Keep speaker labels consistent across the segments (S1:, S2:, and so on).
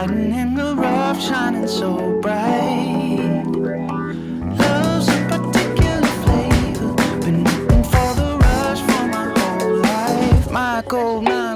S1: Riding in the rough, shining so bright. Love's a particular flavor. Been waiting for the rush for my whole life. My goal, my.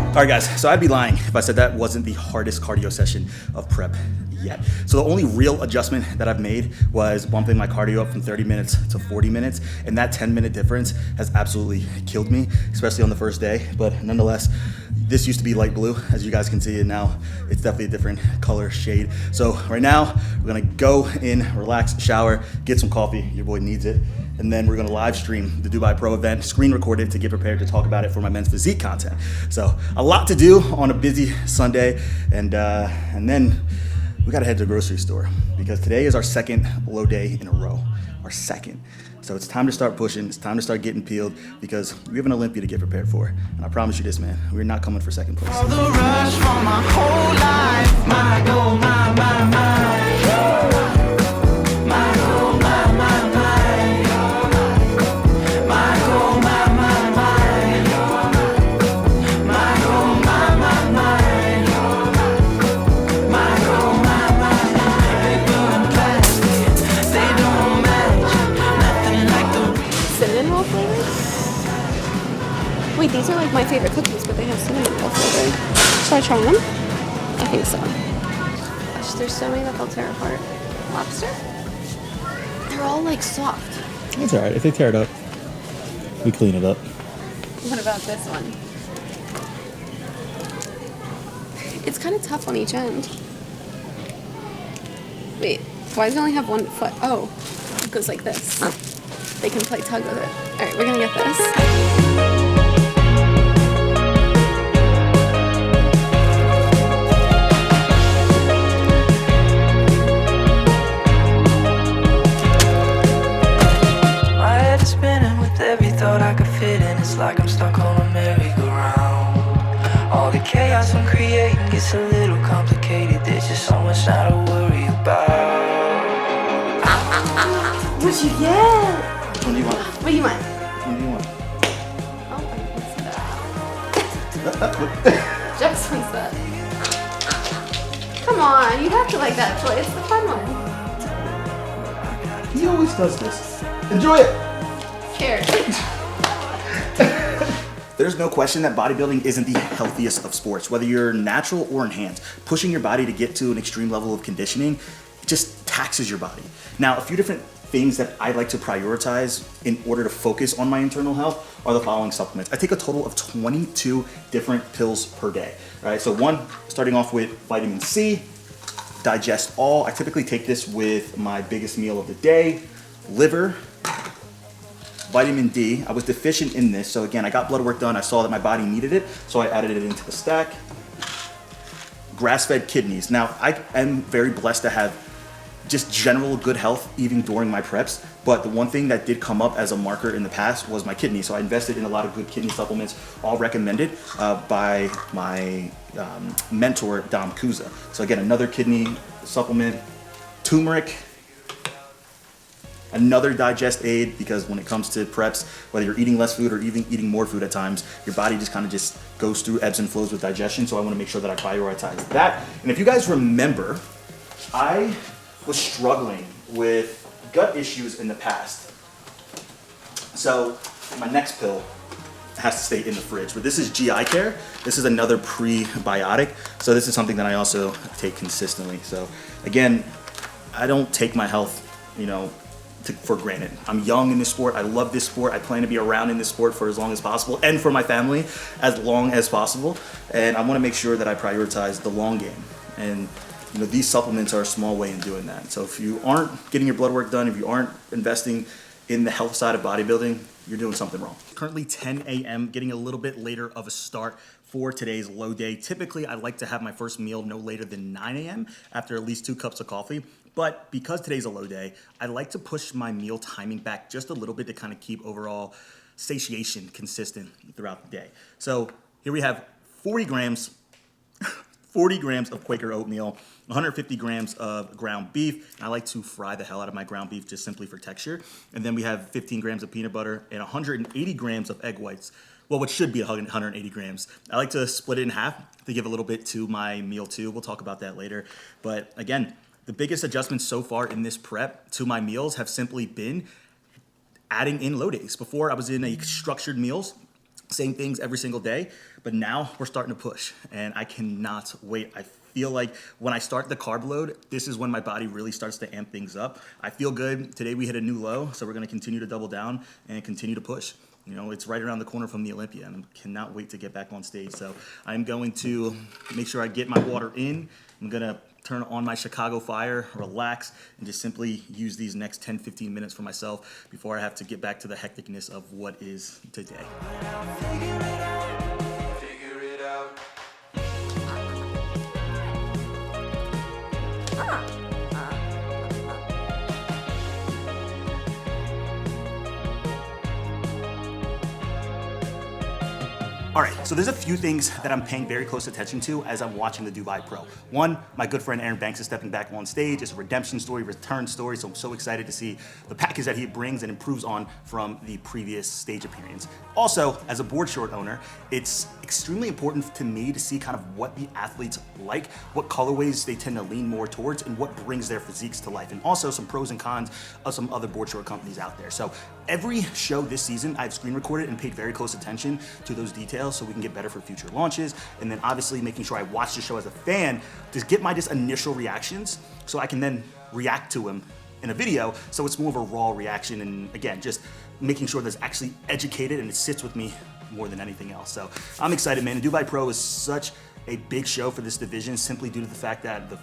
S2: All right, guys, so I'd be lying if I said that wasn't the hardest cardio session of prep yet. So the only real adjustment that I've made was bumping my cardio up from 30 minutes to 40 minutes. And that 10-minute difference has absolutely killed me, especially on the first day. But nonetheless, this used to be light blue, as you guys can see, and now it's definitely a different color shade. So right now, we're gonna go in, relax, shower, get some coffee. Your boy needs it. And then we're gonna live stream the Dubai Pro event, screen record it to get prepared to talk about it for my men's physique content. So a lot to do on a busy Sunday, and then we gotta head to the grocery store because today is our second low day in a row, our second. So it's time to start pushing, it's time to start getting peeled because we have an Olympia to get prepared for. And I promise you this, man, we're not coming for second place.
S1: All the rush for my whole life, my goal, my goal, my goal, my goal, paper and plastic, they don't match, nothing like the
S3: Cinnamon roll flavors? Wait, these are like my favorite cookies, but they have cinnamon roll flavor. Should I try them? I think so. Gosh, there's so many that they'll tear apart. Lobster? They're all like soft.
S2: That's all right. If they tear it up, we clean it up.
S3: What about this one? It's kind of tough on each end. Wait, why does it only have one foot? Oh, it goes like this. They can play tug with it. All right, we're gonna get this.
S1: My head is spinning with every thought I could fit in. It's like I'm stuck on a merry-go-round. All the chaos I'm creating gets a little complicated. There's just so much now to worry about.
S3: What'd you get?
S2: What do you want?
S3: What do you want?
S2: What do you want?
S3: Oh, I missed that. Just wants that. Come on, you have to like that toy. It's the fun one.
S2: He always does this. Enjoy it.
S3: Here.
S2: There's no question that bodybuilding isn't the healthiest of sports. Whether you're natural or enhanced, pushing your body to get to an extreme level of conditioning just taxes your body. Now, a few different things that I like to prioritize in order to focus on my internal health are the following supplements. I take a total of 22 different pills per day. All right, so one, starting off with vitamin C, digest all. I typically take this with my biggest meal of the day, liver. Vitamin D, I was deficient in this, so again, I got blood work done, I saw that my body needed it, so I added it into the stack. Grass-fed kidneys. Now, I am very blessed to have just general good health even during my preps, but the one thing that did come up as a marker in the past was my kidney, so I invested in a lot of good kidney supplements, all recommended by my mentor, Dom Kuza. So again, another kidney supplement, turmeric, another digest aid, because when it comes to preps, whether you're eating less food or even eating more food at times, your body just kind of just goes through ebbs and flows with digestion. So I want to make sure that I prioritize that. And if you guys remember, I was struggling with gut issues in the past. So my next pill has to stay in the fridge, but this is GI Care. This is another prebiotic. So this is something that I also take consistently. So again, I don't take my health, for granted. I'm young in this sport. I love this sport. I plan to be around in this sport for as long as possible and for my family as long as possible. And I want to make sure that I prioritize the long game. And these supplements are a small way in doing that. So if you aren't getting your blood work done, if you aren't investing in the health side of bodybuilding, you're doing something wrong. Currently 10 a.m., getting a little bit later of a start for today's low day. Typically, I like to have my first meal no later than 9 a.m. after at least 2 cups of coffee. But because today's a low day, I like to push my meal timing back just a little bit to kind of keep overall satiation consistent throughout the day. So here we have 40 grams of Quaker oatmeal, 150 grams of ground beef. And I like to fry the hell out of my ground beef just simply for texture. And then we have 15 grams of peanut butter and 180 grams of egg whites well, what should be 180 grams. I like to split it in half to give a little bit to my meal too. We'll talk about that later. But again, the biggest adjustments so far in this prep to my meals have simply been adding in low days. Before I was in a structured meals, same things every single day, but now we're starting to push and I cannot wait. I feel like when I start the carb load, this is when my body really starts to amp things up. I feel good. Today we hit a new low, so we're gonna continue to double down and continue to push. You know, it's right around the corner from the Olympia, and I cannot wait to get back on stage. So I'm going to make sure I get my water in. I'm gonna turn on my Chicago Fire, relax, and just simply use these next 10, 15 minutes for myself before I have to get back to the hecticness of what is today.
S1: Figure it out.
S2: All right, so there's a few things that I'm paying very close attention to as I'm watching the Dubai Pro. One, my good friend Aaron Banks is stepping back on stage. It's a redemption story, return story, so I'm so excited to see the package that he brings and improves on from the previous stage appearance. Also, as a board short owner, it's extremely important to me to see kind of what the athletes like, what colorways they tend to lean more towards, and what brings their physiques to life, and also some pros and cons of some other board short companies out there. So every show this season, I've screen recorded and paid very close attention to those details so we can get better for future launches. And then obviously making sure I watch the show as a fan to get my just initial reactions so I can then react to them in a video. So it's more of a raw reaction. And again, just making sure that's actually educated and it sits with me more than anything else. So I'm excited, man. The Dubai Pro is such a big show for this division simply due to the fact that the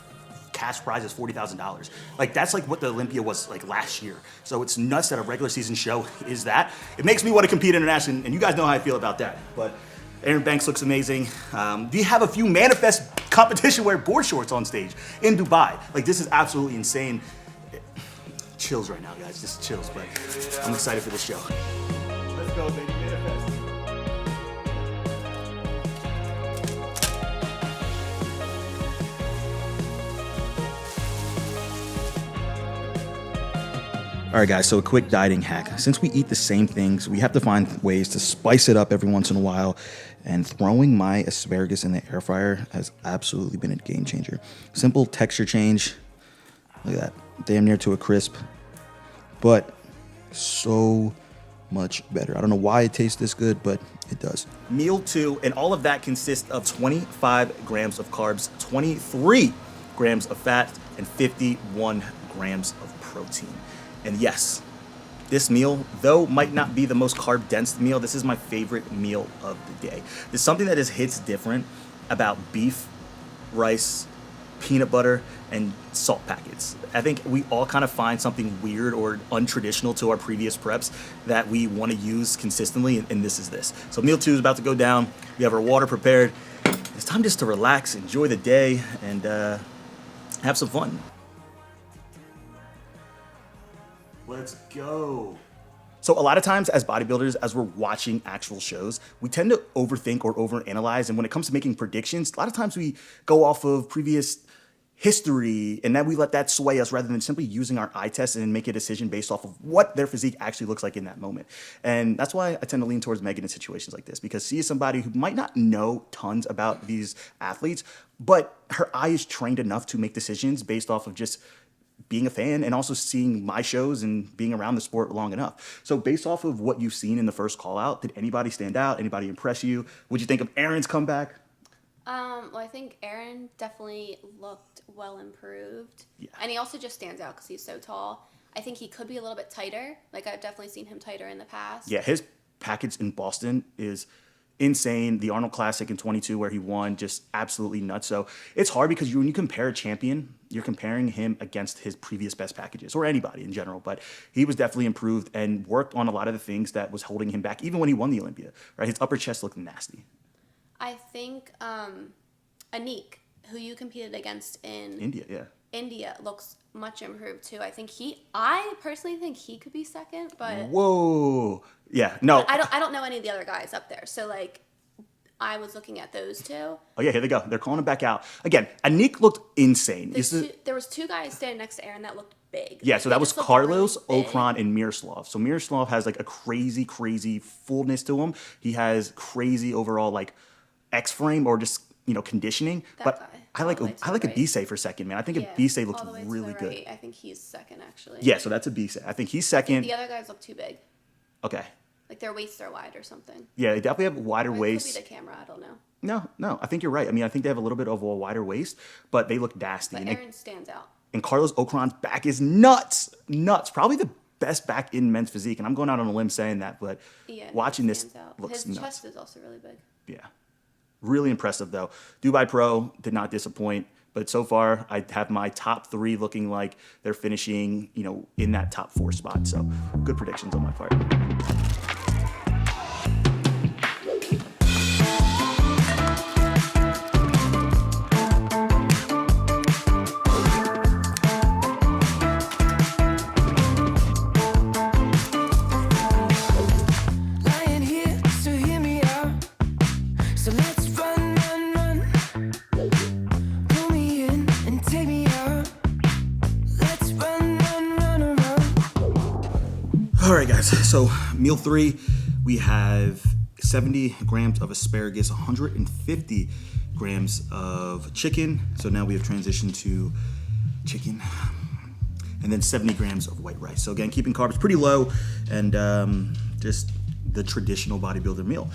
S2: cash prize is $40,000. Like that's like what the Olympia was like last year. So it's nuts that a regular season show is that. It makes me want to compete internationally, and you guys know how I feel about that. But Aaron Banks looks amazing. We have a few manifest competition wear board shorts on stage in Dubai. Like this is absolutely insane. Chills right now, guys, just chills. But I'm excited for this show. Let's go, baby, manifest. All right, guys, so a quick dieting hack. Since we eat the same things, we have to find ways to spice it up every once in a while. And throwing my asparagus in the air fryer has absolutely been a game changer. Simple texture change. Look at that. Damn near to a crisp. But so much better. I don't know why it tastes this good, but it does. Meal 2, and all of that consists of 25 grams of carbs, 23 grams of fat, and 51 grams of protein. And yes, this meal, though might not be the most carb dense meal, this is my favorite meal of the day. There's something that just hits different about beef, rice, peanut butter, and salt packets. I think we all kind of find something weird or untraditional to our previous preps that we want to use consistently, and this is this. So meal 2 is about to go down. We have our water prepared. It's time just to relax, enjoy the day, and have some fun. Let's go. So a lot of times as bodybuilders, as we're watching actual shows, we tend to overthink or overanalyze. And when it comes to making predictions, a lot of times we go off of previous history and then we let that sway us rather than simply using our eye test and make a decision based off of what their physique actually looks like in that moment. And that's why I tend to lean towards Megan in situations like this, because she is somebody who might not know tons about these athletes, but her eye is trained enough to make decisions based off of just being a fan and also seeing my shows and being around the sport long enough. So based off of what you've seen in the first call out, did anybody stand out? Anybody impress you? What'd you think of Aaron's comeback?
S3: Well, I think Aaron definitely looked well improved.
S2: Yeah.
S3: And he also just stands out because he's so tall. I think he could be a little bit tighter. Like, I've definitely seen him tighter in the past.
S2: Yeah, his package in Boston is insane. The Arnold Classic in 22 where he won, just absolutely nuts. So it's hard because when you compare a champion, you're comparing him against his previous best packages, or anybody in general. But he was definitely improved and worked on a lot of the things that was holding him back, even when he won the Olympia, right? His upper chest looked nasty.
S3: I think Anik, who you competed against in
S2: India,
S3: looks much improved too. I personally think he could be second, but
S2: whoa, yeah, no,
S3: I don't know any of the other guys up there. So like, I was looking at those two.
S2: Oh yeah, here they go. They're calling him back out again. Anik looked insane.
S3: There was two guys standing next to Aaron that looked big.
S2: Yeah, so
S3: They
S2: that was
S3: just look
S2: Carlos,
S3: really big.
S2: Okran, and Miroslav. So Miroslav has like a crazy fullness to him. He has crazy overall like X frame or just conditioning.
S3: That
S2: but
S3: guy,
S2: I like
S3: all the way to
S2: I like
S3: the
S2: a
S3: right.
S2: Bisay for second, man. I think
S3: Yeah,
S2: a Bisay looks
S3: all the way to
S2: really
S3: the
S2: good.
S3: right. I think he's second, actually.
S2: Yeah, so that's a Bisay. I think he's second.
S3: The other guys look too big.
S2: Okay.
S3: Like their waists are wide or something.
S2: Yeah, they definitely have wider
S3: Or it
S2: waists.
S3: could be the camera. I don't know.
S2: No, I think you're right. I mean, I think they have a little bit of a wider waist, but they look nasty.
S3: But Aaron stands out.
S2: And Carlos Okran's back is nuts. Probably the best back in men's physique. And I'm going out on a limb saying that, but
S3: Yeah,
S2: watching this
S3: stands out.
S2: looks
S3: His
S2: nuts.
S3: chest is also really big.
S2: Yeah. Really impressive, though. Dubai Pro did not disappoint. But so far, I have my top 3 looking like they're finishing, in that top 4 spot. So good predictions on my part.
S1: Lying here, so hear me out. So let's run. Pull me in and take me out. Let's run around.
S2: All right, guys. So meal 3, we have 70 grams of asparagus, 150 grams of chicken. So now we have transitioned to chicken. And then 70 grams of white rice. So again, keeping carbs pretty low and just the traditional bodybuilder meal.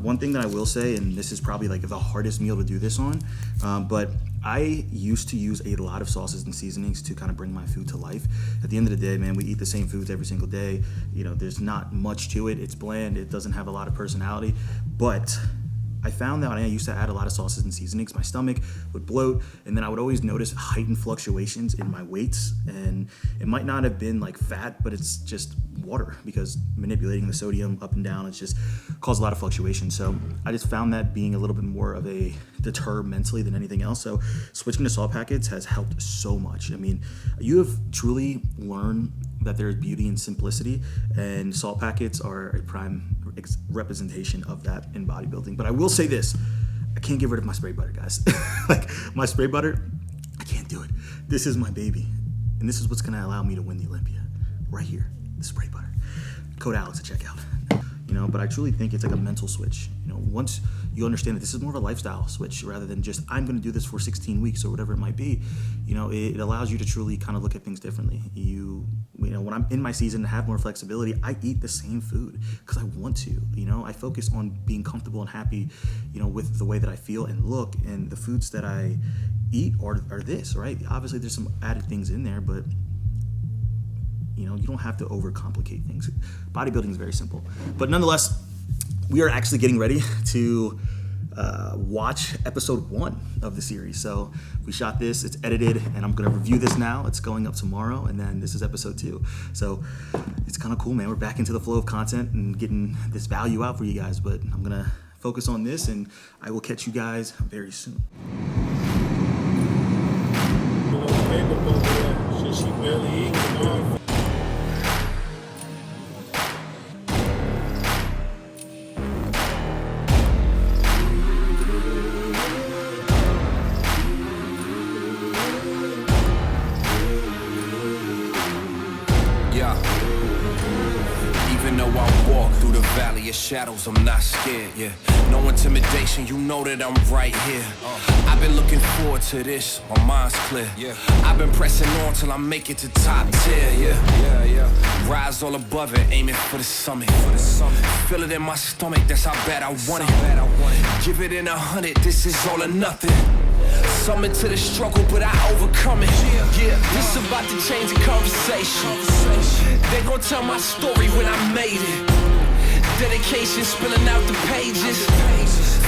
S2: One thing that I will say, and this is probably like the hardest meal to do this on, but I used to use a lot of sauces and seasonings to kind of bring my food to life. At the end of the day, man, we eat the same foods every single day. There's not much to it. It's bland. It doesn't have a lot of personality. But I found that when I used to add a lot of sauces and seasonings, my stomach would bloat, and then I would always notice heightened fluctuations in my weights. And it might not have been like fat, but it's just water, because manipulating the sodium up and down, it's just caused a lot of fluctuation. So I just found that being a little bit more of a deter mentally than anything else. So switching to salt packets has helped so much. I mean, you have truly learned that there's beauty in simplicity, and salt packets are a prime representation of that in bodybuilding. But I will say this, I can't get rid of my spray butter, guys. Like my spray butter, I can't do it. This is my baby, and this is what's gonna allow me to win the Olympia, right here, the spray butter. Code Alex at checkout. But I truly think it's like a mental switch. Once you understand that this is more of a lifestyle switch rather than just I'm going to do this for 16 weeks or whatever it might be, it allows you to truly kind of look at things differently. When I'm in my season and have more flexibility, I eat the same food because I want to. I focus on being comfortable and happy, with the way that I feel and look, and the foods that I eat are this, right? Obviously, there's some added things in there, but you don't have to overcomplicate things. Bodybuilding is very simple. But nonetheless, we are actually getting ready to watch episode 1 of the series. So we shot this, it's edited, and I'm gonna review this now. It's going up tomorrow, and then this is episode 2. So it's kind of cool, man. We're back into the flow of content and getting this value out for you guys, but I'm gonna focus on this, and I will catch you guys very soon.
S4: She barely eats.
S5: Even though I walk through the valley of shadows, I'm not scared, yeah. No intimidation, you know that I'm right here. I've been looking forward to this, my mind's clear. I've been pressing on till I make it to top tier, yeah. Rise all above it, aiming for the summit. Feel it in my stomach, that's how bad I want it. Give it in 100, this is all or nothing. Summit to the struggle, but I overcome it. Yeah, this about to change the conversation. They gon' tell my story when I made it. Dedication spilling out the pages.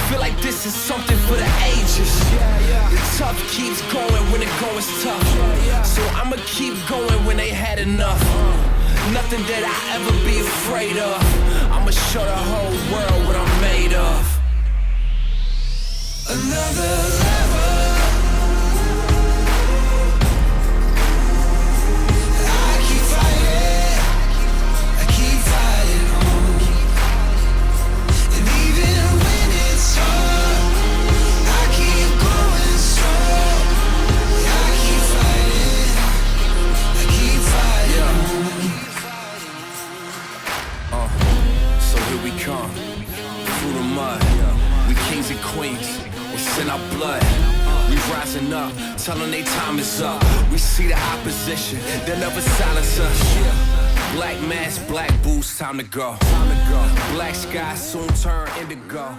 S5: Feel like this is something for the ages. The tough keeps going when the going's tough. So I'ma keep going when they had enough. Nothing that I ever be afraid of. I'ma show the whole world what I'm made of.
S1: Another level. I
S5: queens. It's in our blood. We rising up, telling they time is up. We see the opposition, they'll never silence us. Black mask, black boots, time to go. Black sky soon turn indigo.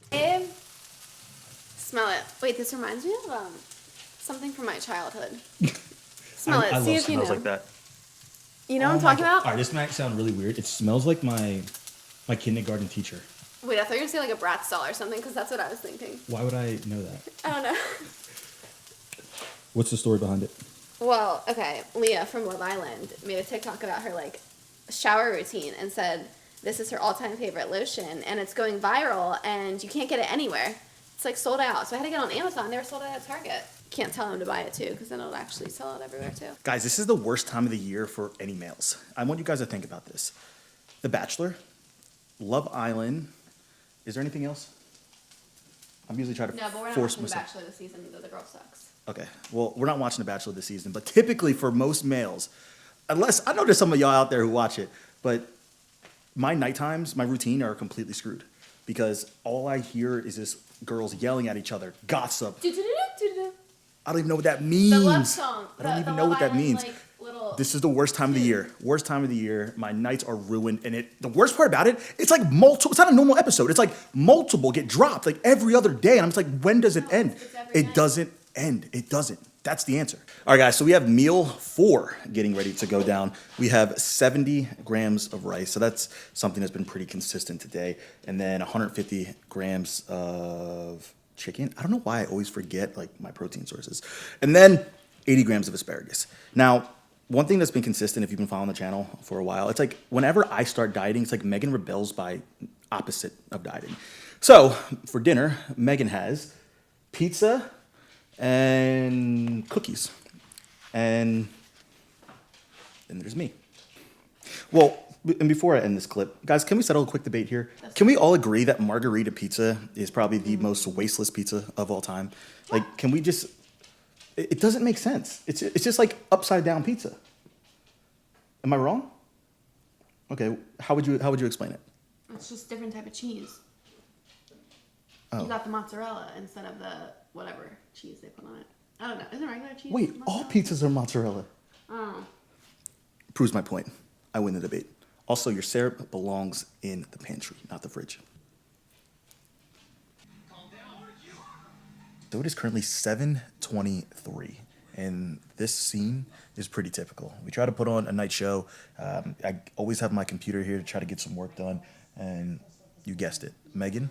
S3: Babe, smell it. Wait, this reminds me of something from my childhood. Smell it.
S2: I
S3: See
S2: love
S3: if you
S2: smells
S3: know.
S2: like that.
S3: You know what I'm talking about?
S2: All right, this might sound really weird. It smells like my kindergarten teacher.
S3: Wait, I thought you were gonna say like a Bratz doll or something, because that's what I was thinking.
S2: Why would I know that?
S3: I don't know.
S2: What's the story behind it?
S3: Well, okay, Leah from Love Island made a TikTok about her like shower routine and said this is her all-time favorite lotion, and it's going viral, and you can't get it anywhere. It's like sold out. So I had to get on Amazon. They were sold out at Target. Can't tell them to buy it too, because then it'll actually sell out everywhere too.
S2: Guys, this is the worst time of the year for any males. I want you guys to think about this. The Bachelor, Love Island. Is there anything else? I'm usually trying to
S3: No, but we're not
S2: force
S3: watching The
S2: myself.
S3: Bachelor this season, though. The girl sucks.
S2: Okay, well, we're not watching The Bachelor this season, but typically for most males, unless, I know there's some of y'all out there who watch it, but my night times, my routine are completely screwed because all I hear is this girls yelling at each other, gossip.
S3: Do-do-do-do-do-do.
S2: I don't even know what that means.
S3: The love song.
S2: I don't
S3: The
S2: even know
S3: Love
S2: what that
S3: Island,
S2: means.
S3: like, little...
S2: This is the worst time of the year. Worst time of the year. My nights are ruined, and the worst part about it, it's like multiple. It's not a normal episode. It's like multiple get dropped like every other day, and I'm just like, when does it end?
S3: it's every
S2: It
S3: night.
S2: doesn't end. It doesn't. That's the answer. All right, guys. So we have meal 4 getting ready to go down. We have 70 grams of rice, so that's something that's been pretty consistent today, and then 150 grams of chicken. I don't know why I always forget like my protein sources, and then 80 grams of asparagus. Now, one thing that's been consistent, if you've been following the channel for a while, it's like whenever I start dieting, it's like Megan rebels by opposite of dieting. So for dinner, Megan has pizza and cookies, and then there's me. Well, and before I end this clip, guys, can we settle a quick debate here? Can we all agree that margarita pizza is probably the most wasteless pizza of all time? Like, can we just... It doesn't make sense. It's just like upside down pizza. Am I wrong? Okay, how would you explain it?
S3: It's just a different type of cheese.
S2: Oh.
S3: You got the mozzarella instead of the whatever cheese they put on it. I don't know. Isn't it regular cheese?
S2: Wait, all pizzas are mozzarella.
S3: Oh.
S2: Proves my point. I win the debate. Also, your syrup belongs in the pantry, not the fridge. So it is currently 7:23, and this scene is pretty typical. We try to put on a night show. I always have my computer here to try to get some work done, and you guessed it, Megan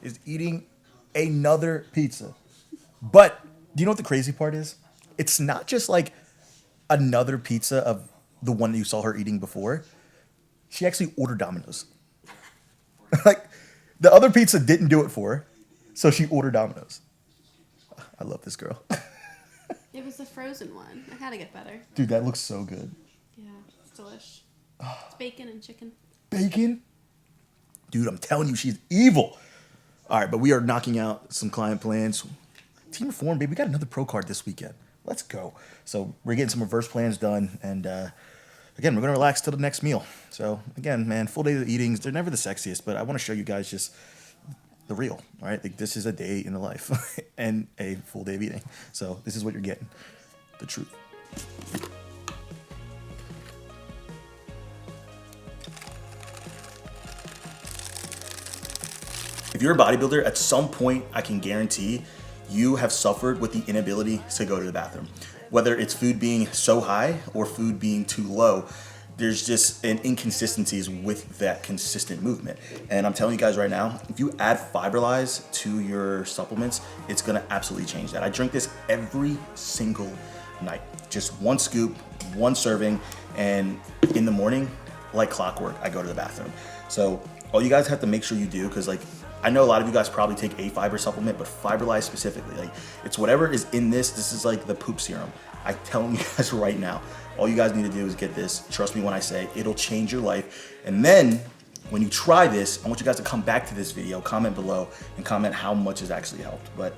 S2: is eating another pizza. But do you know what the crazy part is? It's not just like another pizza of the one that you saw her eating before. She actually ordered Domino's. Like, the other pizza didn't do it for her, so she ordered Domino's. I love this girl.
S3: It was the frozen one. I had to get better.
S2: Dude, that looks so good.
S3: Yeah, it's delish. It's bacon and chicken.
S2: Bacon? Dude, I'm telling you, she's evil. All right, but we are knocking out some client plans. Team Reform, baby. We got another pro card this weekend. Let's go. So we're getting some reverse plans done. And again, we're going to relax till the next meal. So again, man, full day of eatings, they're never the sexiest, but I want to show you guys just the real, all right? Like, this is a day in the life and a full day of eating. So this is what you're getting, the truth. If you're a bodybuilder, at some point, I can guarantee you have suffered with the inability to go to the bathroom. Whether it's food being so high or food being too low, there's just an inconsistencies with that consistent movement. And I'm telling you guys right now, if you add Fiberlize to your supplements, it's gonna absolutely change that. I drink this every single night. Just one scoop, one serving, and in the morning, like clockwork, I go to the bathroom. So all you guys have to make sure you do, because like, I know a lot of you guys probably take a fiber supplement, but Fiberlize specifically, like, it's whatever is in this. This is like the poop serum. I'm telling you guys right now, all you guys need to do is get this. Trust me when I say it'll change your life. And then when you try this, I want you guys to come back to this video, comment below, and comment how much has actually helped. But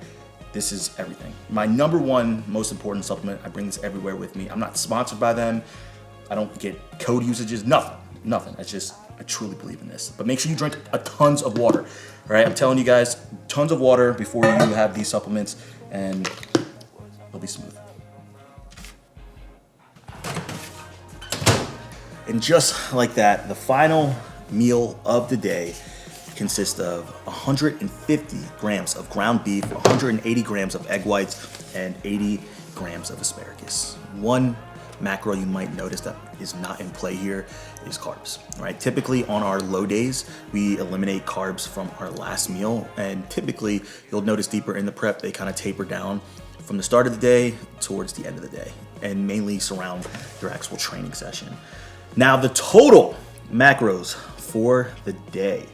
S2: this is everything. My number one most important supplement. I bring this everywhere with me. I'm not sponsored by them. I don't get code usages, nothing. It's just, I truly believe in this. But make sure you drink a tons of water, all right? I'm telling you guys, tons of water before you have these supplements, and it'll be smooth. And just like that, the final meal of the day consists of 150 grams of ground beef, 180 grams of egg whites, and 80 grams of asparagus. One macro you might notice that is not in play here is carbs, right? Typically on our low days, we eliminate carbs from our last meal, and typically you'll notice deeper in the prep, they kind of taper down from the start of the day towards the end of the day, and mainly surround your actual training session. Now the total macros for the day,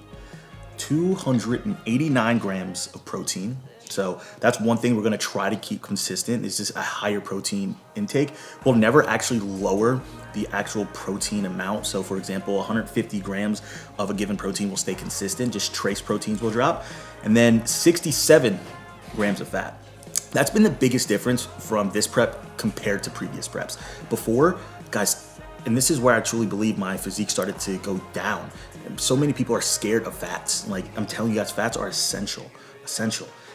S2: 289 grams of protein. So that's one thing we're gonna try to keep consistent, is just a higher protein intake. We'll never actually lower the actual protein amount. So for example, 150 grams of a given protein will stay consistent, just trace proteins will drop. And then 67 grams of fat. That's been the biggest difference from this prep compared to previous preps. Before, guys, and this is where I truly believe my physique started to go down. So many people are scared of fats. Like, I'm telling you guys, fats are essential,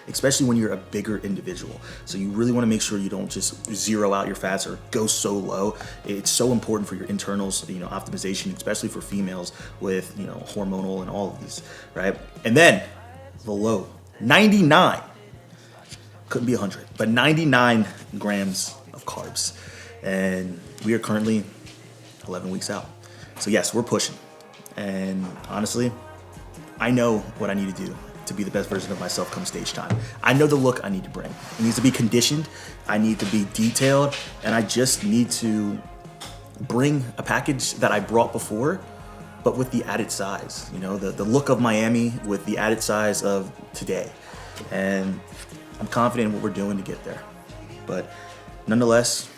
S2: especially when you're a bigger individual. So you really wanna make sure you don't just zero out your fats or go so low. It's so important for your internals, optimization, especially for females with, hormonal and all of these, right? And then the low, 99, couldn't be 100, but 99 grams of carbs. And we are currently 11 weeks out. So yes, we're pushing. And honestly, I know what I need to do to be the best version of myself come stage time. I know the look I need to bring. It needs to be conditioned, I need to be detailed, and I just need to bring a package that I brought before, but with the added size, the look of Miami with the added size of today. And I'm confident in what we're doing to get there. But nonetheless,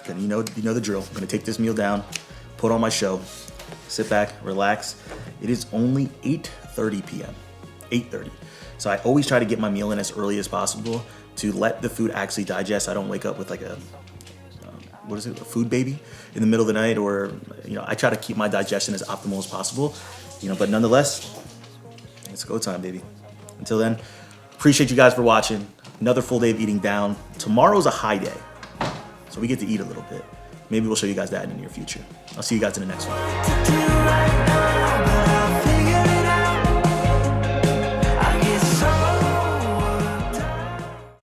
S2: you know the drill. I'm gonna take this meal down, put on my show, sit back, relax. It is only 8:30 p.m. 8:30. So I always try to get my meal in as early as possible to let the food actually digest. I don't wake up with like a food baby in the middle of the night, or I try to keep my digestion as optimal as possible. But nonetheless, it's go time, baby. Until then, appreciate you guys for watching. Another full day of eating down. Tomorrow's a high day, so we get to eat a little bit. Maybe we'll show you guys that in the near future. I'll see you guys in the next one.